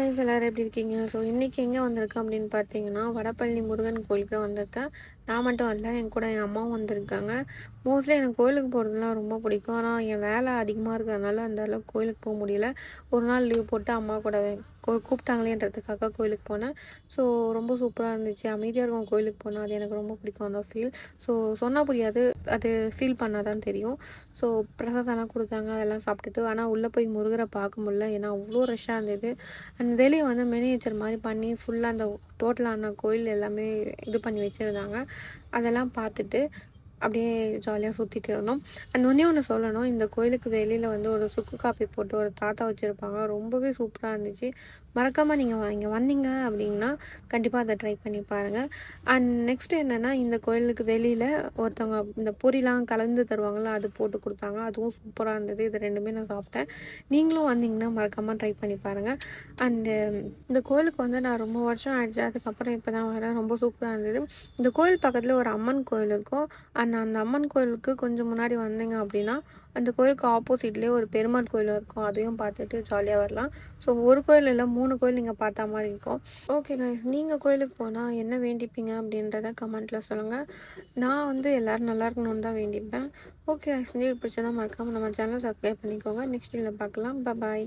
guys, எல்லாரும் எப்படி இருக்கீங்க? ஸோ இன்றைக்கி எங்கே வந்திருக்கேன் அப்படின்னு பார்த்தீங்கன்னா, வடபழனி முருகன் கோயிலுக்கு தான் வந்திருக்கேன். நான் மட்டும் வரல, என் கூட என் அம்மாவும் வந்திருக்காங்க. மோஸ்ட்லி எனக்கு கோயிலுக்கு போகிறதுலாம் ரொம்ப பிடிக்கும். ஆனால் என் வேலை அதிகமாக இருக்கிறதுனால அந்த அளவுக்கு கோயிலுக்கு போக முடியல. ஒரு நாள் லீவ் போட்டு அம்மா கூட கூப்பிட்டாங்களேன்றதுக்காக கோயிலுக்கு போனேன். ஸோ ரொம்ப சூப்பராக இருந்துச்சு. அமைதியாக இருக்கும் கோயிலுக்கு போனால், அது எனக்கு ரொம்ப பிடிக்கும் அந்த ஃபீல். ஸோ சொன்னால் புரியாது, அது ஃபீல் பண்ணால் தான் தெரியும். ஸோ பிரசாதம்லாம் கொடுத்தாங்க, அதெல்லாம் சாப்பிட்டுட்டு ஆனால் உள்ளே போய் முருகரை பார்க்க முடியல, ஏன்னா அவ்வளோ ரஷ்ஷாக இருந்தது. அண்ட் வெளியே வந்து மினியேச்சர் மாதிரி பண்ணி ஃபுல்லாக அந்த டோட்டலான கோயில் எல்லாமே இது பண்ணி வச்சுருந்தாங்க. அதெல்லாம் பார்த்துட்டு அப்படியே ஜாலியாக சுற்றிட்டு இருந்தோம். அண்ட் ஒன்று சொல்லணும், இந்த கோயிலுக்கு வெளியில் வந்து ஒரு சுக்கு காப்பி போட்டு ஒரு தாத்தா வச்சுருப்பாங்க. ரொம்பவே சூப்பராக இருந்துச்சு. மறக்காமல் நீங்கள் இங்கே வந்தீங்க அப்படின்னா கண்டிப்பாக அதை ட்ரை பண்ணி பாருங்கள். அண்ட் நெக்ஸ்ட்டு என்னென்னா, இந்த கோயிலுக்கு வெளியில் ஒருத்தவங்க இந்த பொரிலாம் கலந்து தருவாங்களா, அது போட்டு கொடுத்தாங்க. அதுவும் சூப்பராக இருந்தது. இது ரெண்டுமே நான் சாப்பிட்டேன். நீங்களும் வந்தீங்கன்னா மறக்காமல் ட்ரை பண்ணி பாருங்கள். அண்டு இந்த கோயிலுக்கு வந்து நான் ரொம்ப வருஷம் ஆயிடுச்சு, அதுக்கப்புறம் இப்போ தான் வரேன். ரொம்ப சூப்பராக இருந்தது. இந்த கோயில் பக்கத்தில் ஒரு அம்மன் கோயில் இருக்கும். அந்த அம்மன் கோயிலுக்கு கொஞ்சம் முன்னாடி வந்தீங்க அப்படின்னா அந்த கோயிலுக்கு ஆப்போசிட்லேயே ஒரு பெருமாள் கோயில் இருக்கும். அதையும் பார்த்துட்டு ஜாலியாக வரலாம். ஸோ ஒரு கோயில் இல்லை, 3 கோயில் நீங்கள் பார்த்தா மாதிரி இருக்கும். ஓகே கைஸ், நீங்கள் கோயிலுக்கு போனால் என்ன வேண்டிப்பீங்க அப்படின்றத கமெண்ட்டில் சொல்லுங்கள். நான் வந்து எல்லோரும் நல்லா இருக்கணும்னு தான் வேண்டிப்பேன். ஓகே கைஸ், வீடியோ பிடிச்சதான் மறக்காமல் நம்ம சேனல் சப்ஸ்கிரைப் பண்ணிக்கோங்க. நெக்ஸ்ட் வீடியோவில் பார்க்கலாம். பாய்.